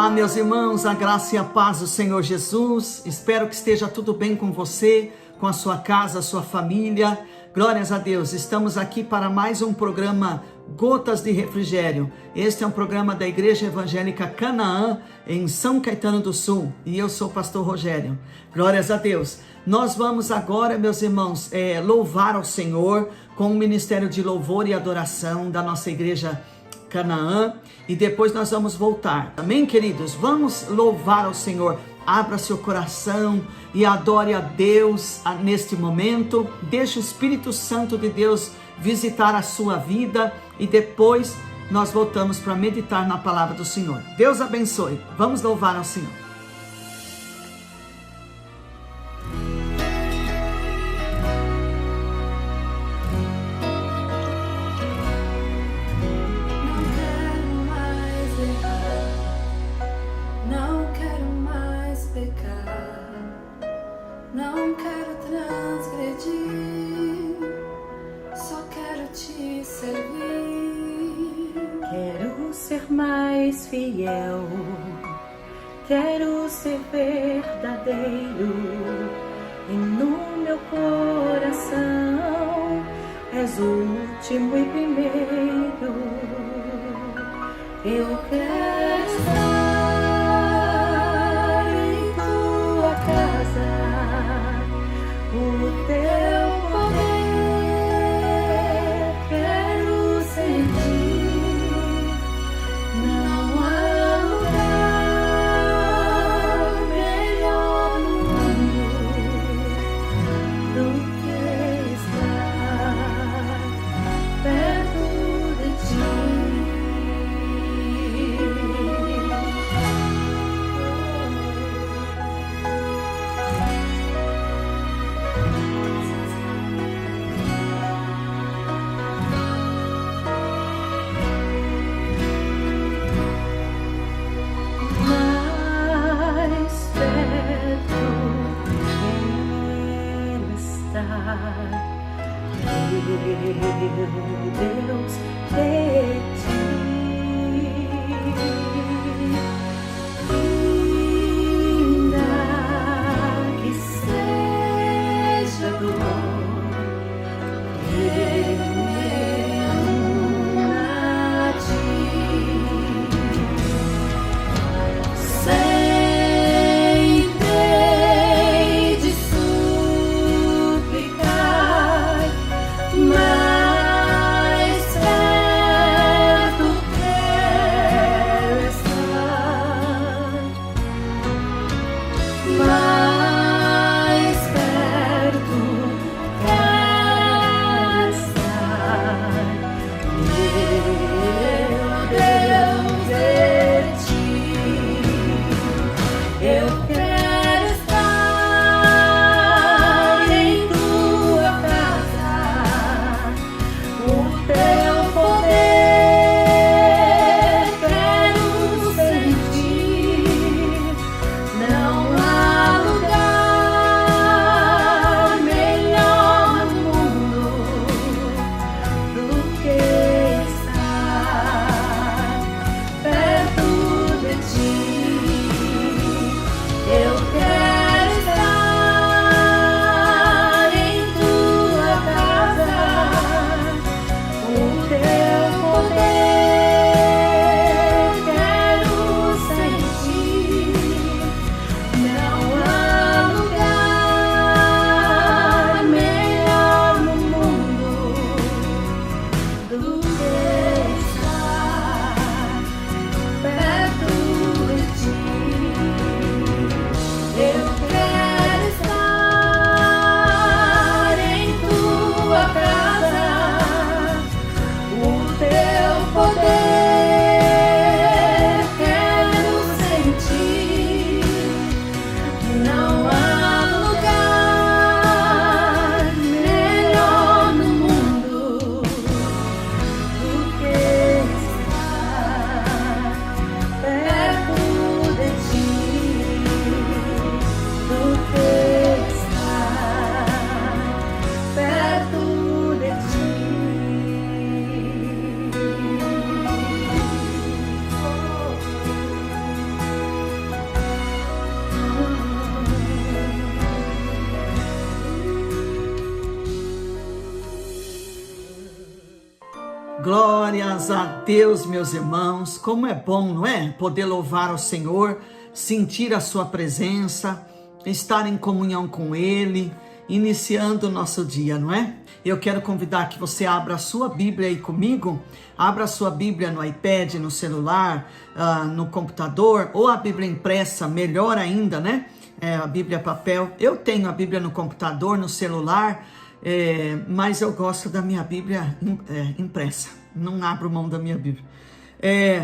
Olá, meus irmãos, a graça e a paz do Senhor Jesus. Espero que esteja tudo bem com você, com a sua casa, a sua família. Glórias a Deus. Estamos aqui para mais um programa Gotas de Refrigério. Este é um programa da Igreja Evangélica Canaã, em São Caetano do Sul. E eu sou o pastor Rogério. Glórias a Deus. Nós vamos agora, meus irmãos, louvar ao Senhor com o ministério de louvor e adoração da nossa Igreja Canaã, e depois nós vamos voltar. Amém, queridos? Vamos louvar ao Senhor. Abra seu coração e adore a Deus neste momento. Deixe o Espírito Santo de Deus visitar a sua vida e depois nós voltamos para meditar na palavra do Senhor. Deus abençoe. Vamos louvar ao Senhor. Não quero transgredir, só quero te servir. Quero ser mais fiel, quero ser verdadeiro, e no meu coração és o último e primeiro. Eu quero estar em tua casa, o teu poder quero sentir. Não há lugar melhor no mundo do que estar perto de ti. Deus, de ti, ainda que seja dor, eu me amo a ti. Sempre hei de suplicar, mas Glórias a Deus, meus irmãos. Como é bom, não é? Poder louvar ao Senhor, sentir a sua presença, estar em comunhão com Ele, iniciando o nosso dia, não é? Eu quero convidar que você abra a sua Bíblia aí comigo. Abra a sua Bíblia no iPad, no celular, no computador, ou a Bíblia impressa, melhor ainda, né? A Bíblia papel. Eu tenho a Bíblia no computador, no celular, mas eu gosto da minha Bíblia impressa. Não abro mão da minha Bíblia.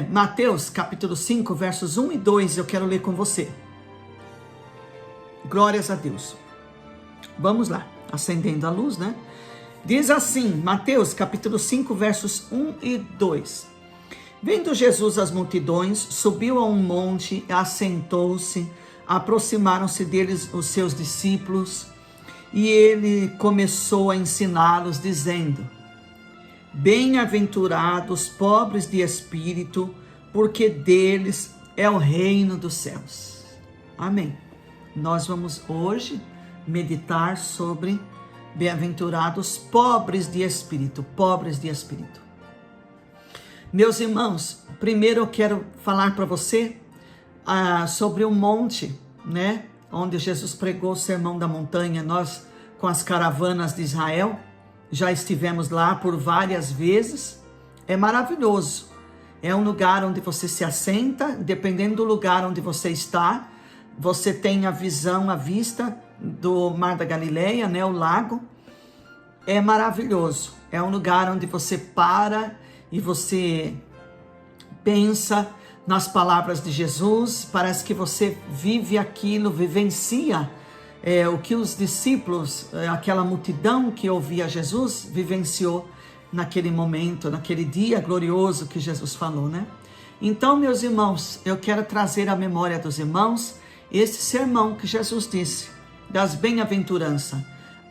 Mateus capítulo 5, versos 1 e 2, eu quero ler com você. Glórias a Deus. Vamos lá, acendendo a luz, né? Diz assim, Mateus capítulo 5, versos 1 e 2. Vendo Jesus as multidões, subiu a um monte, assentou-se, aproximaram-se deles os seus discípulos, e ele começou a ensiná-los, dizendo: Bem-aventurados pobres de espírito, porque deles é o reino dos céus. Amém. Nós vamos hoje meditar sobre bem-aventurados pobres de espírito, pobres de espírito. Meus irmãos, primeiro eu quero falar para você sobre o monte, né? Onde Jesus pregou o Sermão da Montanha. Nós, com as caravanas de Israel, já estivemos lá por várias vezes. É maravilhoso. É um lugar onde você se assenta, dependendo do lugar onde você está, você tem a visão, a vista do Mar da Galileia, né, o lago. É maravilhoso. É um lugar onde você para e você pensa nas palavras de Jesus. Parece que você vive aquilo, vivencia o que os discípulos, aquela multidão que ouvia Jesus, vivenciou naquele momento, naquele dia glorioso que Jesus falou, né? Então, meus irmãos, eu quero trazer à memória dos irmãos esse sermão que Jesus disse, das bem-aventuranças.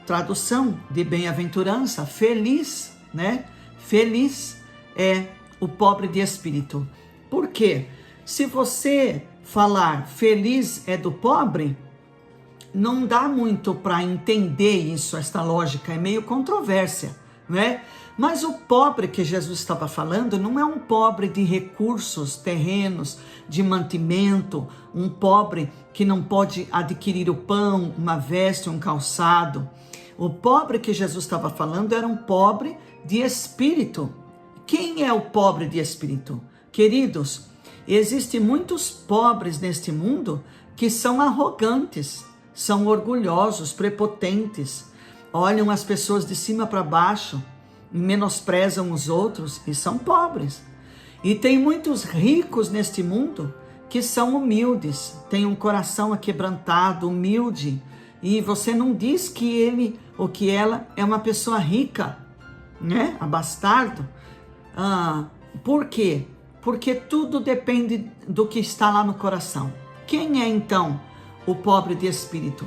Tradução de bem-aventurança, feliz, né? Feliz é o pobre de espírito. Por quê? Se você falar feliz é do pobre, não dá muito para entender isso, esta lógica, é meio controvérsia, né? Mas o pobre que Jesus estava falando não é um pobre de recursos, terrenos, de mantimento, um pobre que não pode adquirir o pão, uma veste, um calçado. O pobre que Jesus estava falando era um pobre de espírito. Quem é o pobre de espírito? Queridos, existem muitos pobres neste mundo que são arrogantes, são orgulhosos, prepotentes, olham as pessoas de cima para baixo, menosprezam os outros e são pobres. E tem muitos ricos neste mundo que são humildes, têm um coração aquebrantado, humilde, e você não diz que ele ou que ela é uma pessoa rica, né? Abastardo. Por quê? Porque tudo depende do que está lá no coração. Quem é então o pobre de espírito?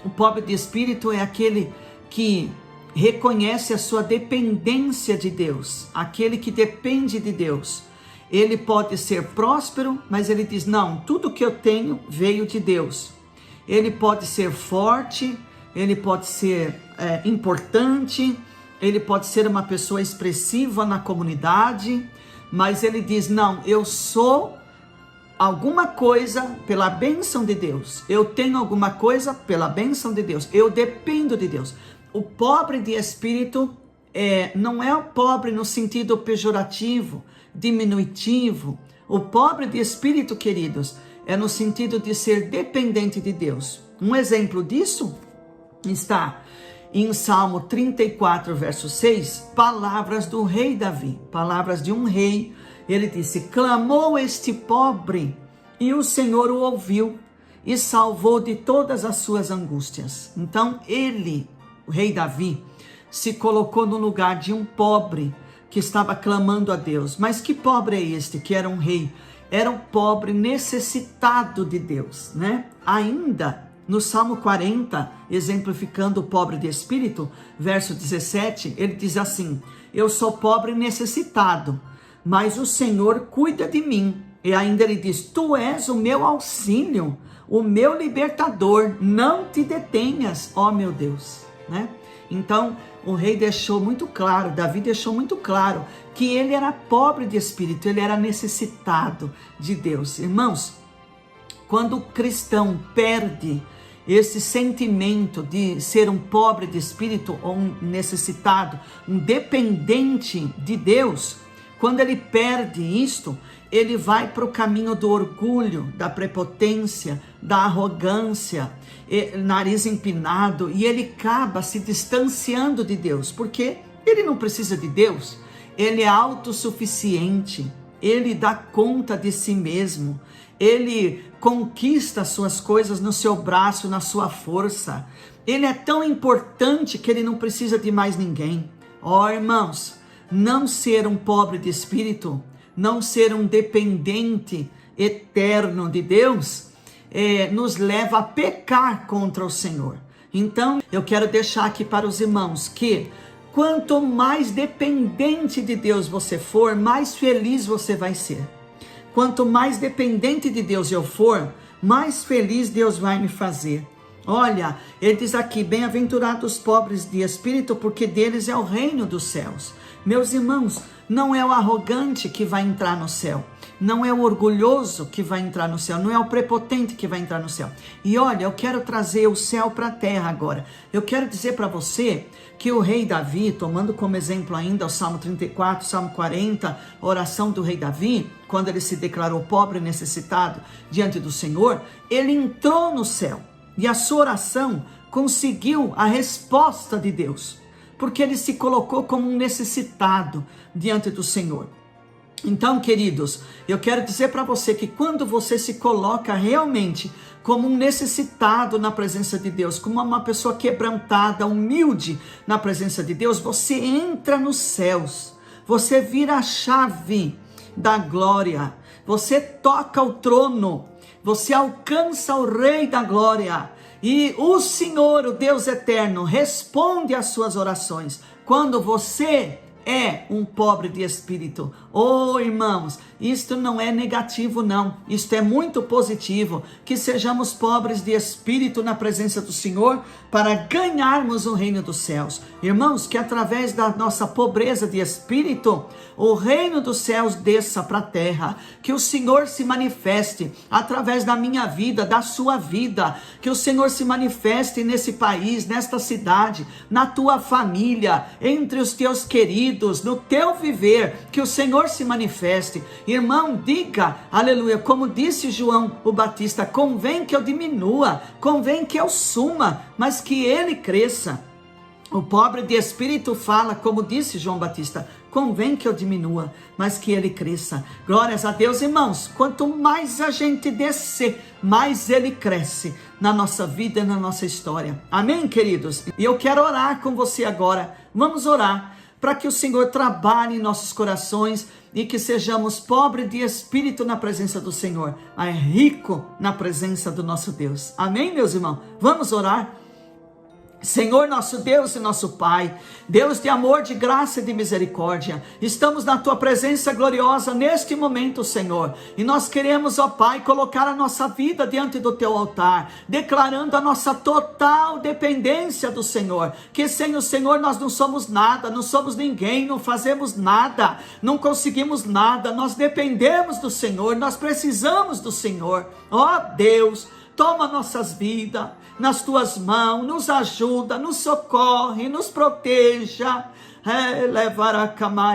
O pobre de espírito é aquele que reconhece a sua dependência de Deus, aquele que depende de Deus. Ele pode ser próspero, mas ele diz, não, tudo que eu tenho veio de Deus. Ele pode ser forte, ele pode ser importante, ele pode ser uma pessoa expressiva na comunidade, mas ele diz, não, eu sou alguma coisa pela bênção de Deus. Eu tenho alguma coisa pela bênção de Deus. Eu dependo de Deus. O pobre de espírito não é o pobre no sentido pejorativo, diminutivo. O pobre de espírito, queridos, é no sentido de ser dependente de Deus. Um exemplo disso está em Salmo 34, verso 6, palavras do rei Davi, palavras de um rei. Ele disse, clamou este pobre e o Senhor o ouviu e salvou de todas as suas angústias. Então ele, o rei Davi, se colocou no lugar de um pobre que estava clamando a Deus. Mas que pobre é este que era um rei? Era um pobre necessitado de Deus, né? Ainda no Salmo 40, exemplificando o pobre de espírito, verso 17, ele diz assim, eu sou pobre e necessitado, mas o Senhor cuida de mim. E ainda ele diz, tu és o meu auxílio, o meu libertador, não te detenhas, ó meu Deus, né? Então, o rei deixou muito claro, Davi deixou muito claro que ele era pobre de espírito, ele era necessitado de Deus. Irmãos, quando o cristão perde esse sentimento de ser um pobre de espírito ou um necessitado, um dependente de Deus, quando ele perde isto, ele vai para o caminho do orgulho, da prepotência, da arrogância, nariz empinado, e ele acaba se distanciando de Deus, porque ele não precisa de Deus, ele é autossuficiente, ele dá conta de si mesmo, ele conquista as suas coisas no seu braço, na sua força, ele é tão importante que ele não precisa de mais ninguém. Ó, irmãos, não ser um pobre de espírito, não ser um dependente eterno de Deus, nos leva a pecar contra o Senhor. Então, eu quero deixar aqui para os irmãos que quanto mais dependente de Deus você for, mais feliz você vai ser. Quanto mais dependente de Deus eu for, mais feliz Deus vai me fazer. Olha, ele diz aqui, bem-aventurados os pobres de espírito, porque deles é o reino dos céus. Meus irmãos, não é o arrogante que vai entrar no céu, não é o orgulhoso que vai entrar no céu, não é o prepotente que vai entrar no céu. E olha, eu quero trazer o céu para a terra agora. Eu quero dizer para você que o rei Davi, tomando como exemplo ainda o Salmo 34, Salmo 40, a oração do rei Davi, quando ele se declarou pobre e necessitado diante do Senhor, ele entrou no céu e a sua oração conseguiu a resposta de Deus, porque ele se colocou como um necessitado diante do Senhor. Então, queridos, eu quero dizer para você que quando você se coloca realmente como um necessitado na presença de Deus, como uma pessoa quebrantada, humilde na presença de Deus, você entra nos céus, você vira a chave da glória, você toca o trono, você alcança o Rei da Glória, e o Senhor, o Deus eterno, responde às suas orações, quando você é um pobre de espírito. Oh, irmãos, isto não é negativo não, isto é muito positivo, que sejamos pobres de espírito na presença do Senhor, para ganharmos o reino dos céus. Irmãos, que através da nossa pobreza de espírito, o reino dos céus desça para a terra, que o Senhor se manifeste através da minha vida, da sua vida, que o Senhor se manifeste nesse país, nesta cidade, na tua família, entre os teus queridos, no teu viver, que o Senhor se manifeste. Irmão, diga, aleluia, como disse João o Batista, convém que eu diminua, convém que eu suma, mas que ele cresça. O pobre de espírito fala, como disse João Batista, convém que eu diminua, mas que ele cresça. Glórias a Deus, irmãos, quanto mais a gente descer, mais ele cresce na nossa vida e na nossa história. Amém, queridos? E eu quero orar com você agora. Vamos orar para que o Senhor trabalhe em nossos corações e que sejamos pobres de espírito na presença do Senhor, mas rico na presença do nosso Deus. Amém, meus irmãos? Vamos orar? Senhor, nosso Deus e nosso Pai, Deus de amor, de graça e de misericórdia, estamos na Tua presença gloriosa neste momento, Senhor, e nós queremos, ó Pai, colocar a nossa vida diante do Teu altar, declarando a nossa total dependência do Senhor, que sem o Senhor nós não somos nada, não somos ninguém, não fazemos nada, não conseguimos nada, nós dependemos do Senhor, nós precisamos do Senhor, ó Deus. Toma nossas vidas nas Tuas mãos, nos ajuda, nos socorre, nos proteja.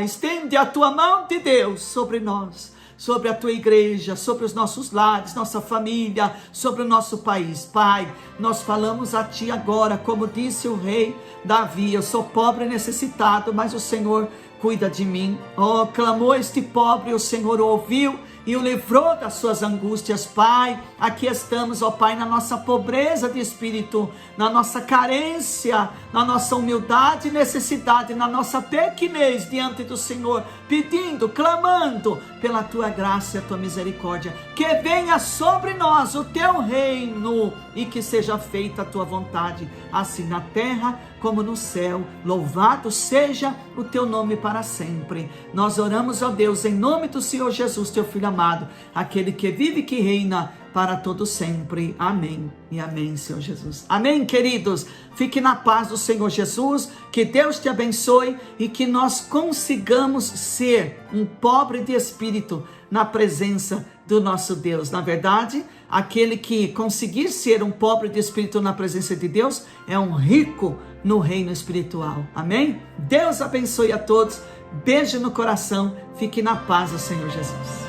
Estende a Tua mão de Deus sobre nós, sobre a Tua igreja, sobre os nossos lares, nossa família, sobre o nosso país. Pai, nós falamos a Ti agora, como disse o rei Davi, eu sou pobre e necessitado, mas o Senhor cuida de mim. Oh, clamou este pobre, o Senhor ouviu e o livrou das suas angústias. Pai, aqui estamos, ó Pai, na nossa pobreza de espírito, na nossa carência, na nossa humildade e necessidade, na nossa pequenez diante do Senhor, pedindo, clamando pela Tua graça e a Tua misericórdia, que venha sobre nós o Teu reino e que seja feita a Tua vontade, assim na terra como no céu. Louvado seja o Teu nome para sempre. Nós oramos, ó Deus, em nome do Senhor Jesus, Teu Filho amado, aquele que vive e que reina para todo sempre. Amém e amém, Senhor Jesus. Amém, queridos? Fique na paz do Senhor Jesus, que Deus te abençoe e que nós consigamos ser um pobre de espírito na presença do nosso Deus. Na verdade, aquele que conseguir ser um pobre de espírito na presença de Deus é um rico no reino espiritual. Amém? Deus abençoe a todos. Beijo no coração. Fique na paz do Senhor Jesus.